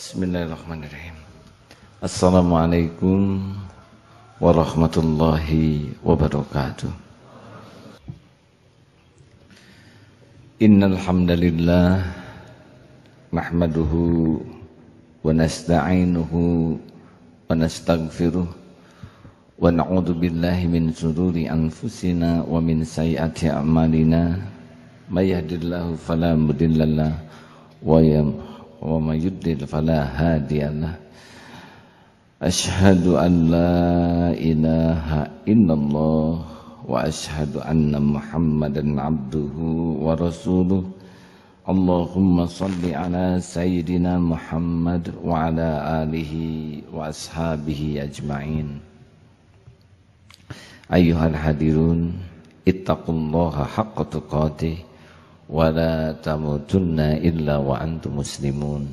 Bismillahirrahmanirrahim. Assalamualaikum warahmatullahi wabarakatuh. Innal hamdalillah nahmaduhu wa nasta'inuhu wa nastaghfiruh wa na'udzu billahi min shururi anfusina wa min sayyiati a'malina may yahdihillahu fala mudhillalah wa may yudlil fala hadiyalah. Asyhadu an la ilaha illallah wa asyhadu anna Muhammadan abduhu wa rasuluh. Allahumma salli ala sayyidina Muhammad wa ala alihi wa ashabihi ajma'in. Ayyuhal hadirun, ittaqullaha haqqa tuqatih wa la tamutunna illa wa antum muslimun.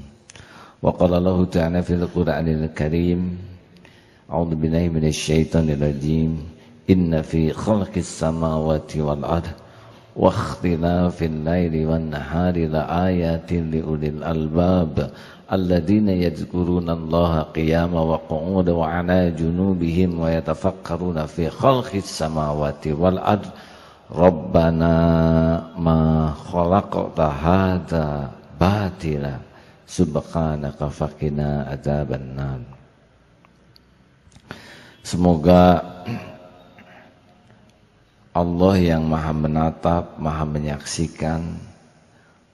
Wa qala Allah ta'ala fil Qur'anil Karim, a'udzu billahi minasy syaithanir rajim, inna fi khalqis samawati wal ardh wa ikhtilafil laili wan nahari la ayatin li ulil albab alladzina yadhkuruna Allaha qiyaman wa qu'udan wa 'ala junubihim wa yatafakkaruna fi khalqis samawati wal ardh Rabbana ma khalaqta hadza batila subhanaka faqina adzabannar. Semoga Allah yang maha menatap, maha menyaksikan,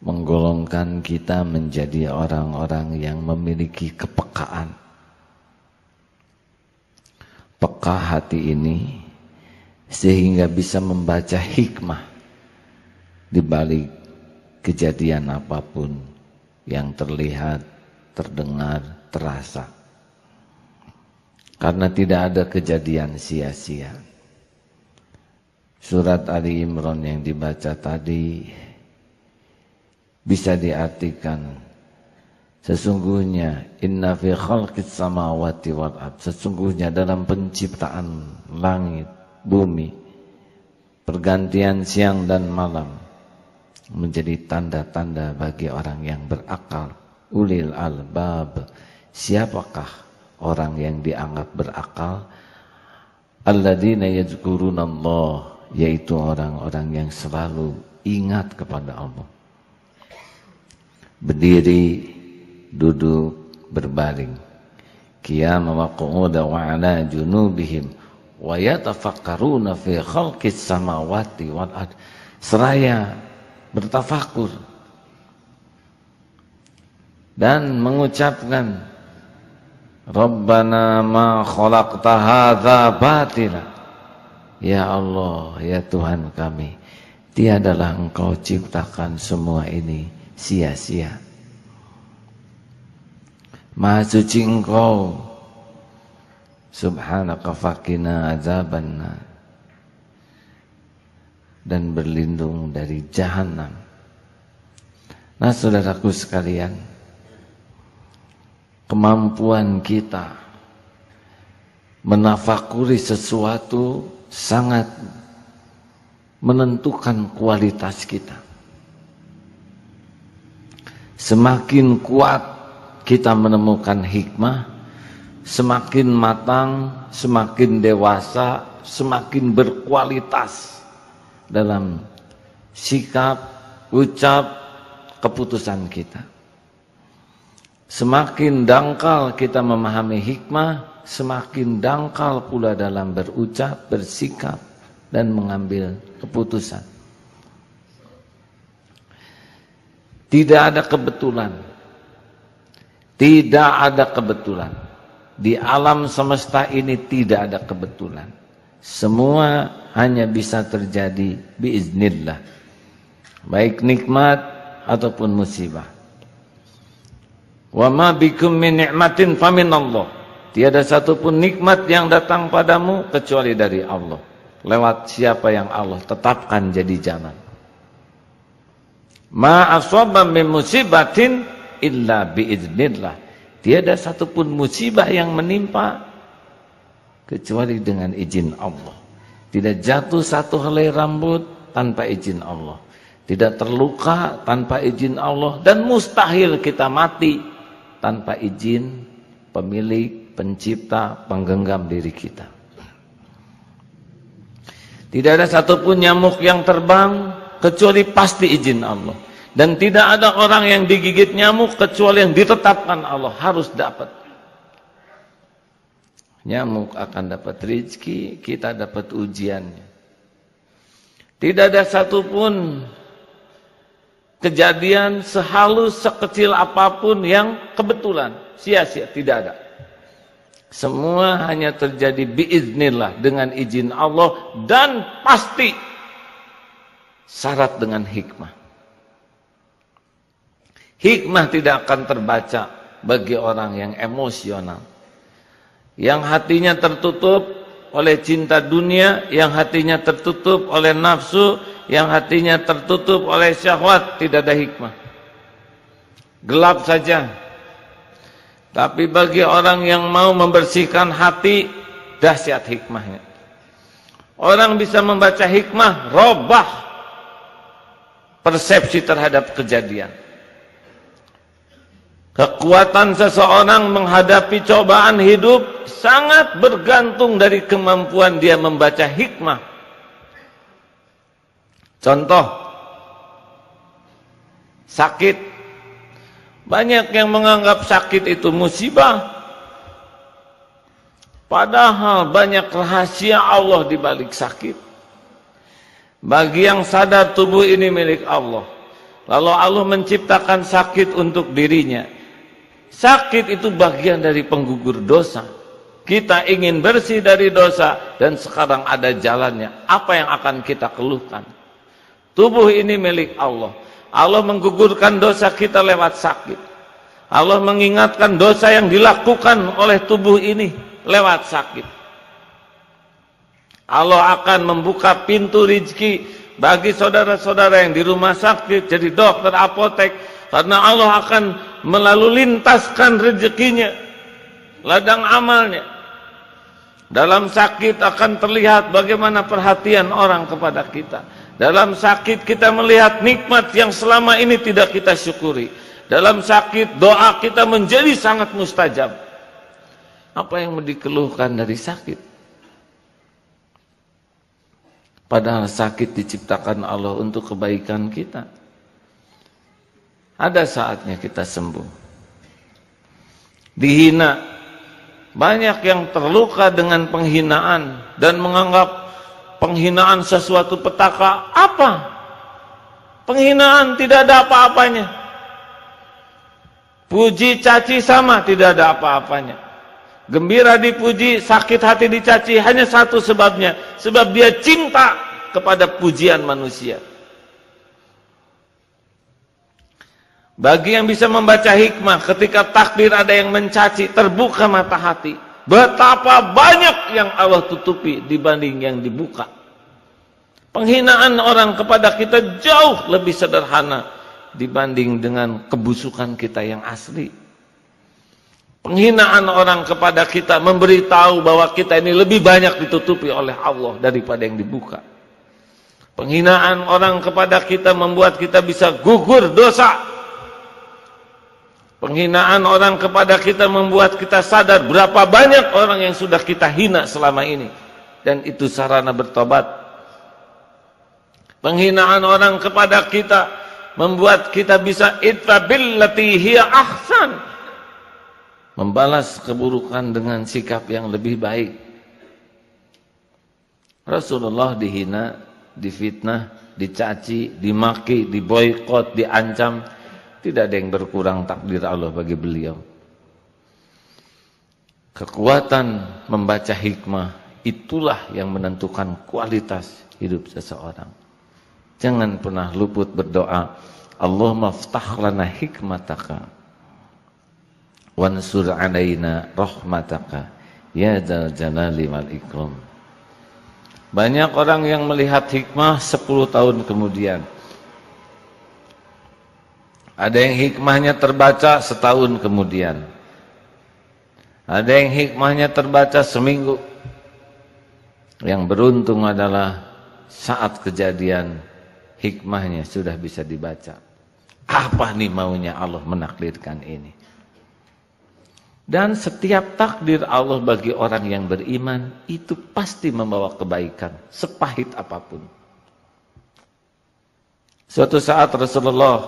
menggolongkan kita menjadi orang-orang yang memiliki kepekaan. Peka hati ini sehingga bisa membaca hikmah di balik kejadian apapun yang terlihat, terdengar, terasa. Karena tidak ada kejadian sia-sia. Surat Ali Imran yang dibaca tadi bisa diartikan sesungguhnya inna fi khalqis samawati wal ardh, sesungguhnya dalam penciptaan langit, bumi, pergantian siang dan malam menjadi tanda-tanda bagi orang yang berakal, ulil albab. Siapakah orang yang dianggap berakal? Alladzina yadhkurunallah, yaitu orang-orang yang selalu ingat kepada Allah. Berdiri, duduk, berbaring, qiyam wa qu'udan wa 'ala junubihim wa yatafakkaruna fi khalqis samawati wal ardh, seraya bertafakur dan mengucapkan Rabbana ma khalaqta hadza batila. Ya Allah, ya Tuhan kami, tiadalah Engkau ciptakan semua ini sia-sia. Maha suci Engkau, subhanaka faqina adzabannar, dan berlindung dari jahanam. Nah, saudaraku sekalian, kemampuan kita menafakuri sesuatu sangat menentukan kualitas kita. Semakin kuat kita menemukan hikmah, semakin matang, semakin dewasa, semakin berkualitas dalam sikap, ucap, keputusan kita. Semakin dangkal kita memahami hikmah, semakin dangkal pula dalam berucap, bersikap, dan mengambil keputusan. Tidak ada kebetulan. Tidak ada kebetulan. Di alam semesta ini tidak ada kebetulan. Semua hanya bisa terjadi biiznillah. Baik nikmat ataupun musibah. Wa ma bikum min ni'matin faminallah. Tiada satupun nikmat yang datang padamu kecuali dari Allah. Lewat siapa yang Allah tetapkan jadi jalan. Ma asaba min musibatin illa biiznillah. Tiada satupun musibah yang menimpa kecuali dengan izin Allah. Tidak jatuh satu helai rambut tanpa izin Allah. Tidak terluka tanpa izin Allah. Dan mustahil kita mati tanpa izin pemilik, pencipta, penggenggam diri kita. Tidak ada satupun nyamuk yang terbang kecuali pasti izin Allah. Dan tidak ada orang yang digigit nyamuk kecuali yang ditetapkan Allah harus dapat. Nyamuk akan dapat rezeki, kita dapat ujiannya. Tidak ada satupun kejadian sehalus sekecil apapun yang kebetulan, sia-sia, tidak ada. Semua hanya terjadi biiznillah, dengan izin Allah, dan pasti syarat dengan hikmah. Hikmah tidak akan terbaca bagi orang yang emosional, yang hatinya tertutup oleh cinta dunia, yang hatinya tertutup oleh nafsu, yang hatinya tertutup oleh syahwat. Tidak ada hikmah, gelap saja. Tapi bagi orang yang mau membersihkan hati, dahsyat hikmahnya. Orang bisa membaca hikmah, robah persepsi terhadap kejadian. Kekuatan seseorang menghadapi cobaan hidup sangat bergantung dari kemampuan dia membaca hikmah. Contoh, sakit. Banyak yang menganggap sakit itu musibah. Padahal banyak rahasia Allah di balik sakit. Bagi yang sadar tubuh ini milik Allah, lalu Allah menciptakan sakit untuk dirinya. Sakit itu bagian dari penggugur dosa. Kita ingin bersih dari dosa dan sekarang ada jalannya. Apa yang akan kita keluhkan? Tubuh ini milik Allah. Allah menggugurkan dosa kita lewat sakit. Allah mengingatkan dosa yang dilakukan oleh tubuh ini lewat sakit. Allah akan membuka pintu rezeki bagi saudara-saudara yang di rumah sakit, jadi dokter, apotek, karena Allah akan melalu lintaskan rezekinya, ladang amalnya. Dalam sakit akan terlihat bagaimana perhatian orang kepada kita. Dalam sakit kita melihat nikmat yang selama ini tidak kita syukuri. Dalam sakit doa kita menjadi sangat mustajab. Apa yang mau dikeluhkan dari sakit? Padahal sakit diciptakan Allah untuk kebaikan kita. Ada saatnya kita sembuh. Dihina, banyak yang terluka dengan penghinaan dan menganggap penghinaan sesuatu petaka. Apa? Penghinaan tidak ada apa-apanya. Puji caci sama, tidak ada apa-apanya. Gembira dipuji, sakit hati dicaci, hanya satu sebabnya. Sebab dia cinta kepada pujian manusia. Bagi yang bisa membaca hikmah, ketika takdir ada yang mencaci, terbuka mata hati. Betapa banyak yang Allah tutupi dibanding yang dibuka. Penghinaan orang kepada kita jauh lebih sederhana dibanding dengan kebusukan kita yang asli. Penghinaan orang kepada kita memberitahu bahwa kita ini lebih banyak ditutupi oleh Allah daripada yang dibuka. Penghinaan orang kepada kita membuat kita bisa gugur dosa. Penghinaan orang kepada kita membuat kita sadar berapa banyak orang yang sudah kita hina selama ini. Dan itu sarana bertobat. Penghinaan orang kepada kita membuat kita bisa idfa billati hiya ahsan. Membalas keburukan dengan sikap yang lebih baik. Rasulullah dihina, difitnah, dicaci, dimaki, diboikot, diancam. Tidak ada yang berkurang takdir Allah bagi beliau. Kekuatan membaca hikmah itulah yang menentukan kualitas hidup seseorang. Jangan pernah luput berdoa, Allahumma ftah lana hikmataka wansur alaina rahmataka ya dzal jalali wal ikram. Banyak orang yang melihat hikmah 10 tahun kemudian. Ada yang hikmahnya terbaca setahun kemudian. Ada yang hikmahnya terbaca seminggu. Yang beruntung adalah saat kejadian hikmahnya sudah bisa dibaca. Apa nih maunya Allah menakdirkan ini? Dan setiap takdir Allah bagi orang yang beriman itu pasti membawa kebaikan, sepahit apapun. Suatu saat Rasulullah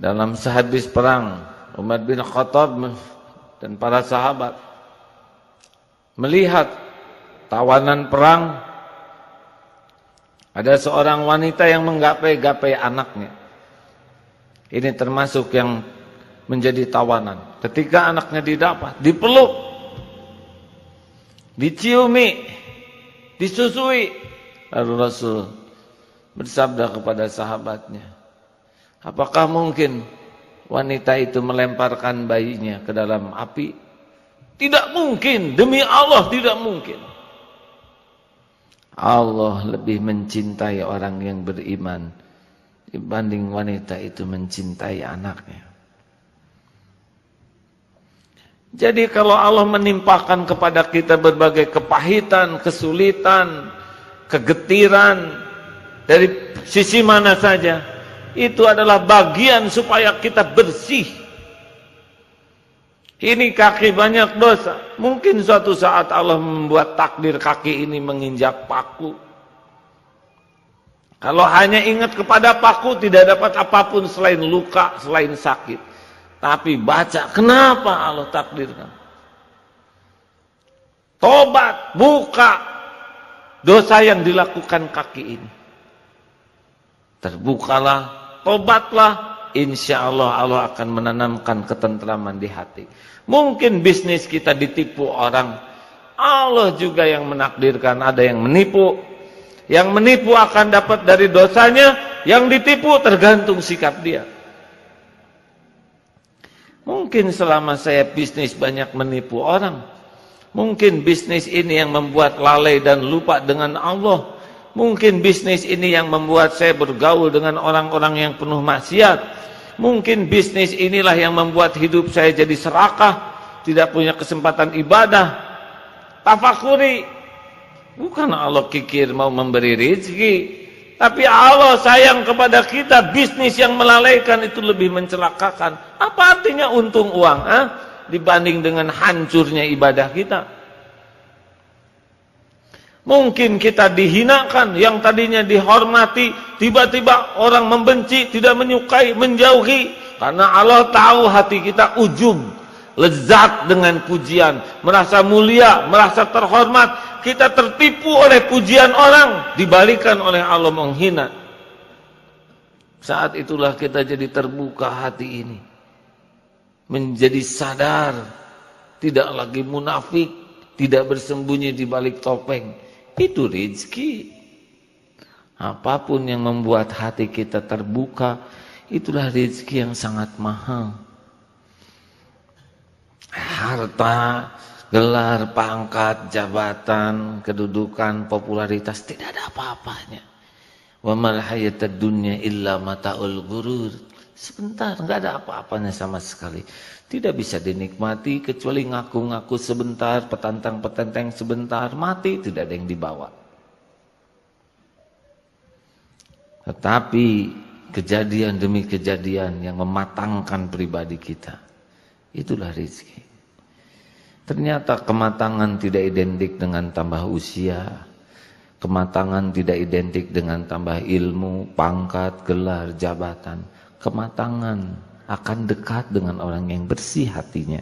dalam sehabis perang, Umar bin Khattab dan para sahabat melihat tawanan perang, ada seorang wanita yang menggapai-gapai anaknya. Ini termasuk yang menjadi tawanan. Ketika anaknya didapat, dipeluk, diciumi, disusui. Lalu Rasul bersabda kepada sahabatnya, apakah mungkin wanita itu melemparkan bayinya ke dalam api? Tidak mungkin, demi Allah tidak mungkin. Allah lebih mencintai orang yang beriman dibanding wanita itu mencintai anaknya. Jadi kalau Allah menimpakan kepada kita berbagai kepahitan, kesulitan, kegetiran dari sisi mana saja, itu adalah bagian supaya kita bersih. Ini kaki banyak dosa. Mungkin suatu saat Allah membuat takdir kaki ini menginjak paku. Kalau hanya ingat kepada paku, tidak dapat apapun selain luka, selain sakit. Tapi baca, kenapa Allah takdirkan? Tobat, buka dosa yang dilakukan kaki ini. Terbukalah, tobatlah, insya Allah Allah akan menanamkan ketentraman di hati. Mungkin bisnis kita ditipu orang, Allah juga yang menakdirkan, ada yang menipu. Yang menipu akan dapat dari dosanya, yang ditipu tergantung sikap dia. Mungkin selama saya bisnis banyak menipu orang. Mungkin bisnis ini yang membuat lalai dan lupa dengan Allah. Mungkin bisnis ini yang membuat saya bergaul dengan orang-orang yang penuh maksiat. Mungkin bisnis inilah yang membuat hidup saya jadi serakah, tidak punya kesempatan ibadah. Tafakuri, bukan Allah kikir mau memberi rezeki, tapi Allah sayang kepada kita. Bisnis yang melalaikan itu lebih mencelakakan. Apa artinya untung uang dibanding dengan hancurnya ibadah kita? Mungkin kita dihinakan, yang tadinya dihormati, tiba-tiba orang membenci, tidak menyukai, menjauhi. Karena Allah tahu hati kita ujub, lezat dengan pujian, merasa mulia, merasa terhormat. Kita tertipu oleh pujian orang, dibalikan oleh Allah menghina. Saat itulah kita jadi terbuka hati ini, menjadi sadar, tidak lagi munafik, tidak bersembunyi di balik topeng. Itu rezeki. Apapun yang membuat hati kita terbuka, itulah rezeki yang sangat mahal. Harta, gelar, pangkat, jabatan, kedudukan, popularitas, tidak ada apa-apanya. Wa mal hayatad dunya illa mataul ghurur. Sebentar, enggak ada apa-apanya sama sekali. Tidak bisa dinikmati kecuali ngaku-ngaku sebentar, petantang-petenteng sebentar, mati tidak ada yang dibawa. Tetapi kejadian demi kejadian yang mematangkan pribadi kita, itulah rezeki. Ternyata kematangan tidak identik dengan tambah usia. Kematangan tidak identik dengan tambah ilmu, pangkat, gelar, jabatan. Kematangan akan dekat dengan orang yang bersih hatinya.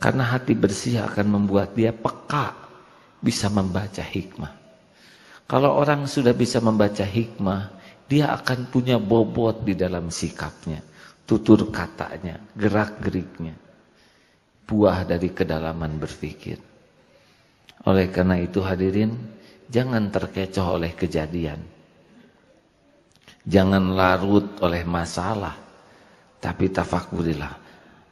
Karena hati bersih akan membuat dia peka, bisa membaca hikmah. Kalau orang sudah bisa membaca hikmah, dia akan punya bobot di dalam sikapnya, tutur katanya, gerak-geriknya. Buah dari kedalaman berpikir. Oleh karena itu hadirin, jangan terkecoh oleh kejadian. Jangan larut oleh masalah, tapi tafakurilah,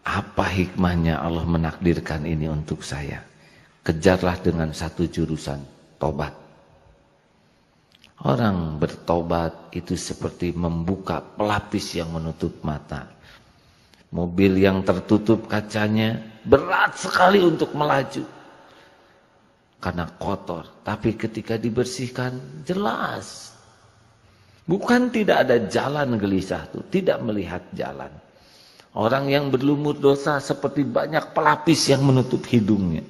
apa hikmahnya Allah menakdirkan ini untuk saya. Kejarlah dengan satu jurusan, tobat. Orang bertobat itu seperti membuka pelapis yang menutup mata. Mobil yang tertutup kacanya berat sekali untuk melaju karena kotor, tapi ketika dibersihkan jelas. Bukan tidak ada jalan gelisah tuh, tidak melihat jalan. Orang yang berlumur dosa seperti banyak pelapis yang menutup hidungnya.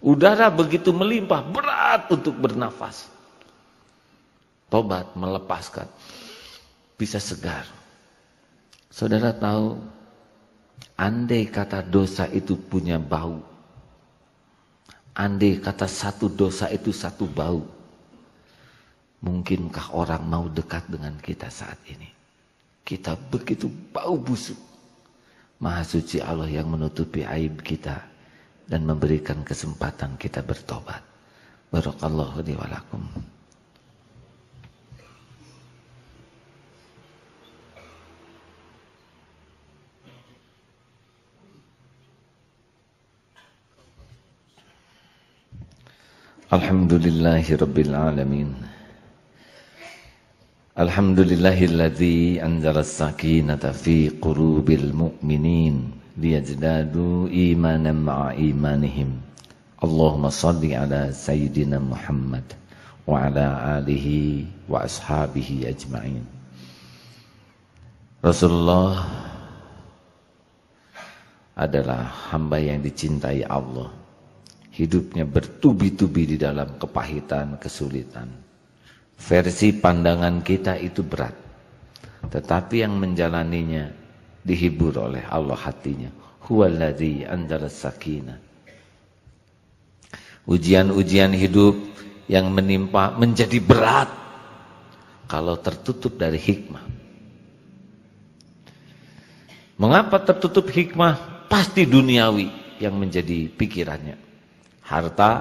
Udara begitu melimpah, berat untuk bernafas. Tobat melepaskan, bisa segar. Saudara tahu, andai kata dosa itu punya bau, andai kata satu dosa itu satu bau, mungkinkah orang mau dekat dengan kita saat ini? Kita begitu bau busuk. Maha suci Allah yang menutupi aib kita dan memberikan kesempatan kita bertobat. Barakallahu li wa lakum. Alhamdulillahi rabbil alamin. Alhamdulillahilladzi anzala as-sakinata fi qulubil mu'minin liyazdadu imanan ma'a imanihim. Allahumma salli ala sayyidina Muhammad wa ala alihi wa ashabihi ajma'in. Rasulullah adalah hamba yang dicintai Allah. Hidupnya bertubi-tubi di dalam kepahitan, kesulitan. Versi pandangan kita itu berat, tetapi yang menjalaninya dihibur oleh Allah hatinya. Huwallazi anzala sakinah. Ujian-ujian hidup yang menimpa menjadi berat kalau tertutup dari hikmah. Mengapa tertutup hikmah? Pasti duniawi yang menjadi pikirannya. Harta,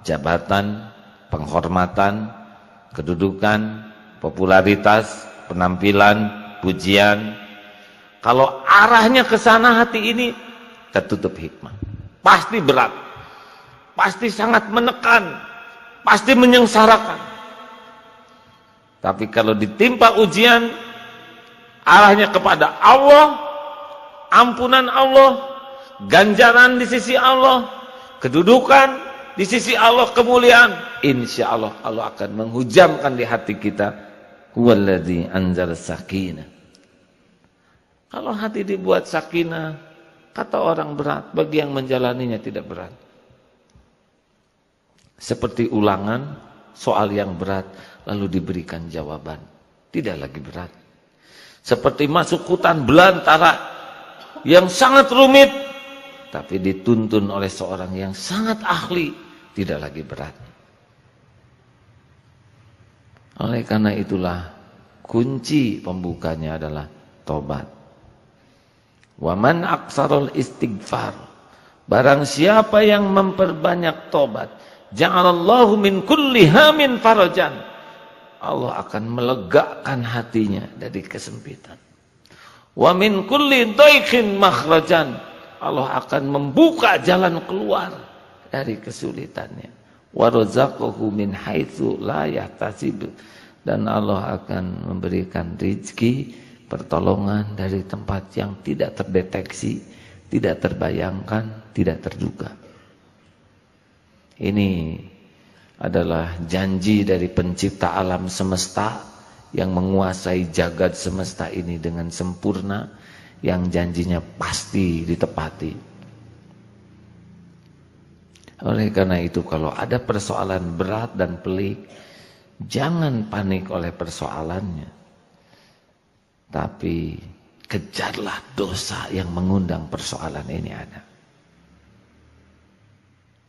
jabatan, penghormatan, kedudukan, popularitas, penampilan, pujian. Kalau arahnya ke sana hati ini tertutup hikmah. Pasti berat. Pasti sangat menekan. Pasti menyengsarakan. Tapi kalau ditimpa ujian, arahnya kepada Allah, ampunan Allah, ganjaran di sisi Allah, kedudukan di sisi Allah, kemuliaan, insya Allah Allah akan menghujamkan di hati kita. Huwallazi anzala sakinah. Kalau hati dibuat sakinah, kata orang berat, bagi yang menjalaninya tidak berat. Seperti ulangan soal yang berat lalu diberikan jawaban, tidak lagi berat. Seperti masuk hutan belantara yang sangat rumit, tapi dituntun oleh seorang yang sangat ahli, tidak lagi berat. Oleh karena itulah kunci pembukanya adalah tobat. Wa man aksarul istighfar. Barang siapa yang memperbanyak tobat, ja'alallahu min kulli hamin farajan. Allah akan melegakan hatinya dari kesempitan. Wa min kulli dhaiqin makhrajan. Allah akan membuka jalan keluar dari kesulitannya. Wa razaqahu min haitsu la yahtasib. Dan Allah akan memberikan rezeki, pertolongan dari tempat yang tidak terdeteksi, tidak terbayangkan, tidak terduga. Ini adalah janji dari pencipta alam semesta yang menguasai jagat semesta ini dengan sempurna, yang janjinya pasti ditepati. Oleh karena itu, kalau ada persoalan berat dan pelik, jangan panik oleh persoalannya, tapi kejarlah dosa yang mengundang persoalan ini ada.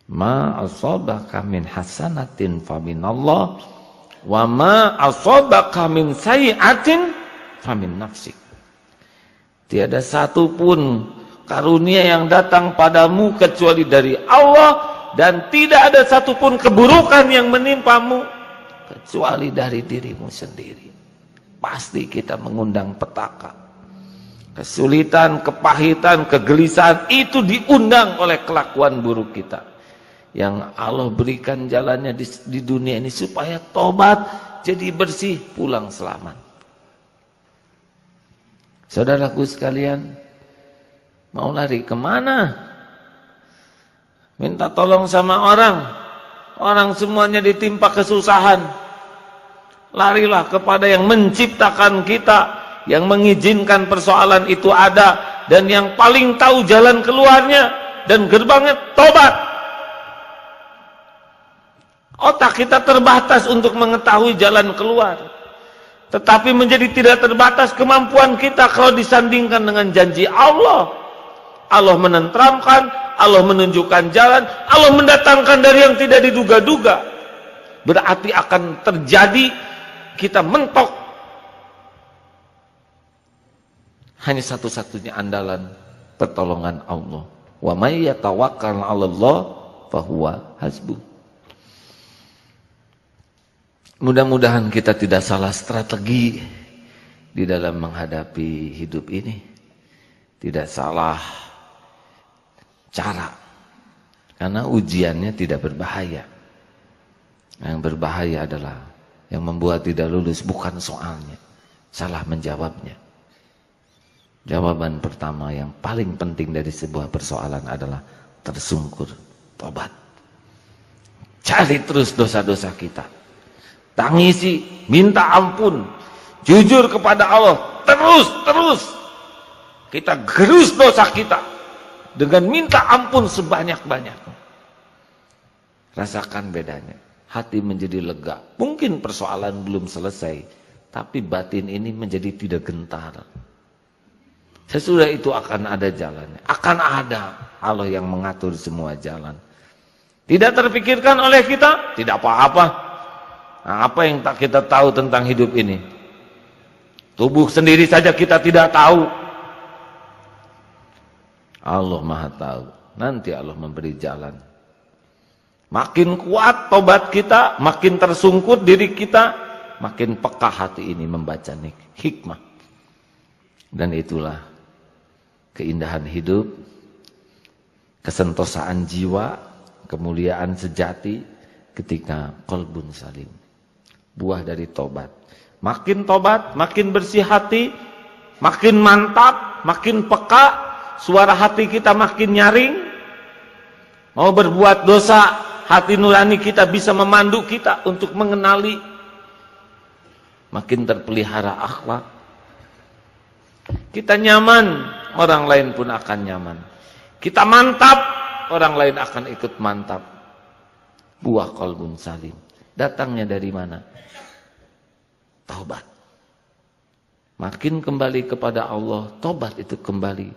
Ma asabaka min hasanatin faminallah, wa ma asabaka min sayyi'atin famin nafsik. Tiada satu pun karunia yang datang padamu kecuali dari Allah, dan tidak ada satu pun keburukan yang menimpamu kecuali dari dirimu sendiri. Pasti kita mengundang petaka. Kesulitan, kepahitan, kegelisahan itu diundang oleh kelakuan buruk kita. Yang Allah berikan jalannya di dunia ini supaya tobat, jadi bersih, pulang selamat. Saudaraku sekalian, mau lari kemana? Minta tolong sama orang. Orang semuanya ditimpa kesusahan. Larilah kepada yang menciptakan kita, yang mengizinkan persoalan itu ada, dan yang paling tahu jalan keluarnya dan gerbangnya tobat. Otak kita terbatas untuk mengetahui jalan keluar, tetapi menjadi tidak terbatas kemampuan kita kalau disandingkan dengan janji Allah. Allah menenteramkan, Allah menunjukkan jalan, Allah mendatangkan dari yang tidak diduga-duga. Berarti akan terjadi kita mentok. Hanya satu-satunya andalan pertolongan Allah. Wa may yatawakkal 'alallah fahuwa hasbuh. Mudah-mudahan kita tidak salah strategi di dalam menghadapi hidup ini. Tidak salah cara. Karena ujiannya tidak berbahaya. Yang berbahaya adalah yang membuat tidak lulus bukan soalnya, salah menjawabnya. Jawaban pertama yang paling penting dari sebuah persoalan adalah tersungkur, tobat. Cari terus dosa-dosa kita. Tangisi, minta ampun, jujur kepada Allah, terus kita gerus dosa kita dengan minta ampun sebanyak-banyaknya. Rasakan bedanya, hati menjadi lega. Mungkin persoalan belum selesai, tapi batin ini menjadi tidak gentar. Sesudah itu akan ada jalannya, akan ada Allah yang mengatur semua jalan. Tidak terpikirkan oleh kita, tidak apa-apa. Nah, apa yang tak kita tahu tentang hidup ini? Tubuh sendiri saja kita tidak tahu. Allah Maha tahu. Nanti Allah memberi jalan. Makin kuat tobat kita, makin tersungkur diri kita, makin peka hati ini membaca hikmah. Dan itulah keindahan hidup, kesentosaan jiwa, kemuliaan sejati ketika qalbun salim. Buah dari tobat. Makin tobat, makin bersih hati, makin mantap, makin peka, suara hati kita makin nyaring. Mau berbuat dosa, hati nurani kita bisa memandu kita untuk mengenali. Makin terpelihara akhlak. Kita nyaman, orang lain pun akan nyaman. Kita mantap, orang lain akan ikut mantap. Buah qalbun salim. Datangnya dari mana? Taubat. Makin kembali kepada Allah, taubat itu kembali.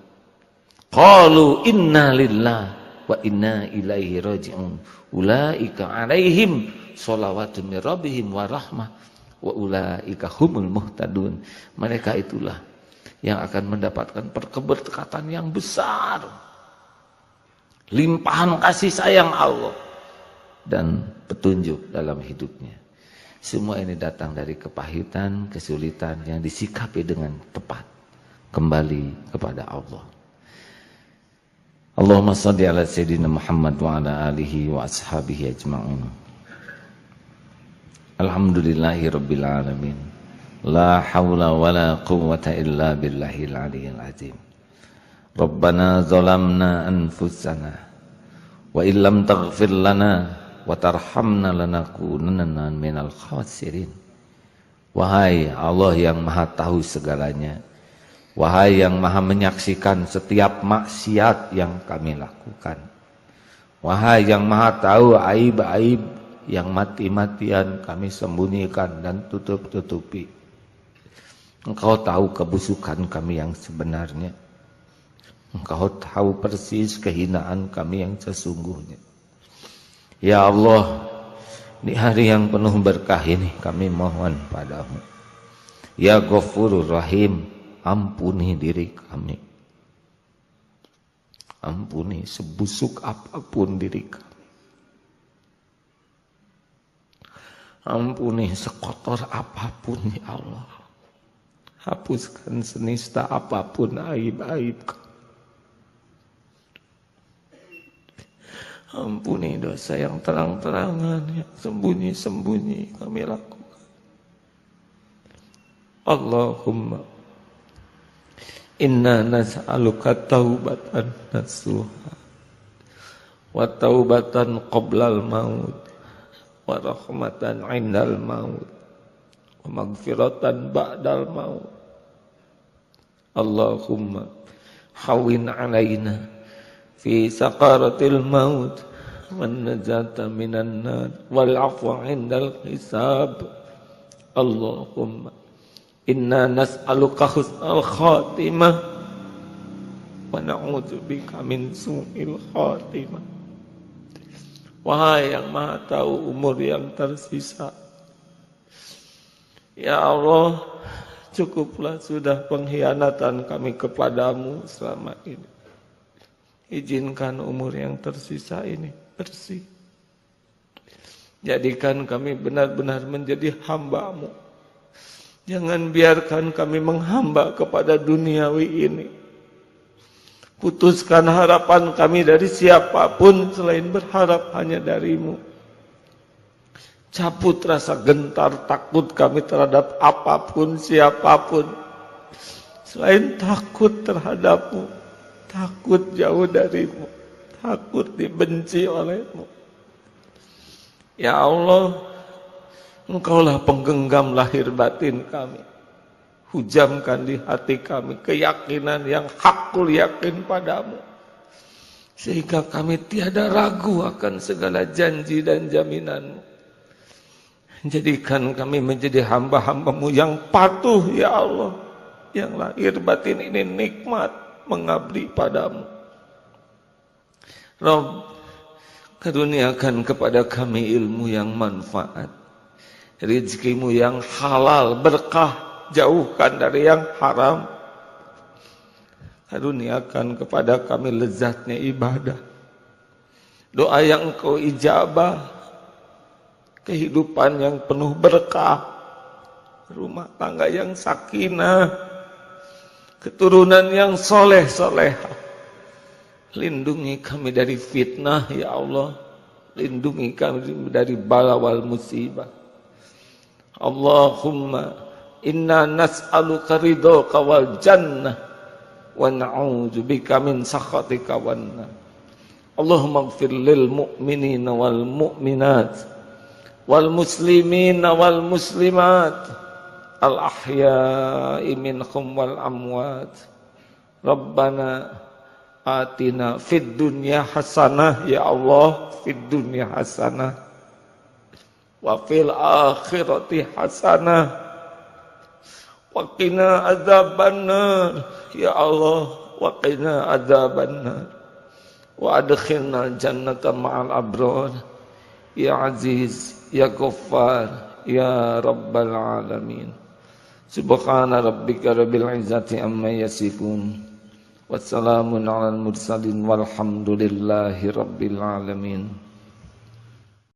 Qalu inna lillah wa inna ilaihi raji'un. Ulaika 'alaihim shalawatun mir rabbihim wa rahmah wa ulaika humul muhtadun. Mereka itulah yang akan mendapatkan keberkatan yang besar. Limpahan kasih sayang Allah dan petunjuk dalam hidupnya. Semua ini datang dari kepahitan, kesulitan yang disikapi dengan tepat. Kembali kepada Allah. Allahumma shalli ala sayyidina Muhammad wa ala alihi wa ashabihi ajma'in. Alhamdulillahi rabbil alamin. La hawla wa la quwwata illa billahil aliyyil azim. Rabbana zalamna anfusana wa illam taghfir lana wa tarhamna lanakunanna minal khasirin. Wahai Allah yang maha tahu segalanya, wahai yang maha menyaksikan setiap maksiat yang kami lakukan, wahai yang maha tahu aib-aib yang mati-matian kami sembunyikan dan tutup-tutupi. Engkau tahu kebusukan kami yang sebenarnya. Engkau tahu persis kehinaan kami yang sesungguhnya. Ya Allah, di hari yang penuh berkah ini kami mohon padamu. Ya Ghafurur Rahim, ampuni diri kami. Ampuni sebusuk apapun diri kami. Ampuni sekotor apapun ya Allah. Hapuskan senista apapun aib-aib kami. Ampuni dosa yang terang-terangan, yang sembunyi-sembunyi kami lakukan. Allahumma inna nas'aluka taubatan nasuha wa taubatan qoblal maut wa rahmatan indal maut wa magfiratan ba'dal maut. Allahumma hawin alaina fi sakaratil maut wan najata minan nar wal afwa indal hisab. Allahumma inna nas'aluka husnal khatimah wa na'udzubika min su'il khatimah. Wahai yang maha tahu umur yang tersisa, ya Allah, cukuplah sudah pengkhianatan kami kepadamu selama ini. Izinkan umur yang tersisa ini bersih. Jadikan kami benar-benar menjadi hamba-Mu. Jangan biarkan kami menghamba kepada duniawi ini. Putuskan harapan kami dari siapapun selain berharap hanya dari-Mu. Cabut rasa gentar takut kami terhadap apapun, siapapun. Selain takut terhadap-Mu, takut jauh dari-Mu, takut dibenci oleh-Mu. Ya Allah, Engkaulah penggenggam lahir batin kami. Hujamkan di hati kami keyakinan yang hakul yakin padamu. Sehingga kami tiada ragu akan segala janji dan jaminan-Mu. Jadikan kami menjadi hamba-hamba-Mu yang patuh ya Allah. Yang lahir batin ini nikmat mengabdi padamu. Rabb, karuniakan kepada kami ilmu yang manfaat. Rizki-Mu yang halal, berkah. Jauhkan dari yang haram. Karuniakan kepada kami lezatnya ibadah. Doa yang Engkau ijabah. Kehidupan yang penuh berkah. Rumah tangga yang sakinah. Keturunan yang soleh-solehah. Lindungi kami dari fitnah ya Allah. Lindungi kami dari bala wal musibah. Allahumma inna nas'aluka ridhaka wal jannah wa na'udzubika min sakhatika wan nar. Allahumma ighfir lil mu'minina wal mu'minat wal muslimina wal muslimat al ahya'i minhum wal amwat. Rabbana atina fid dunya hasanah ya Allah, fid dunya hasanah wa fil akhirati hasanah wa qina adzabannar ya Allah, wa qina adzabannar wa adkhilna jannata ma'al abrar ya aziz ya ghaffar ya rabbal alamin. Subhana rabbika rabbil izzati amma yasifun wassalamun alal mursalin walhamdulillahi rabbil alamin.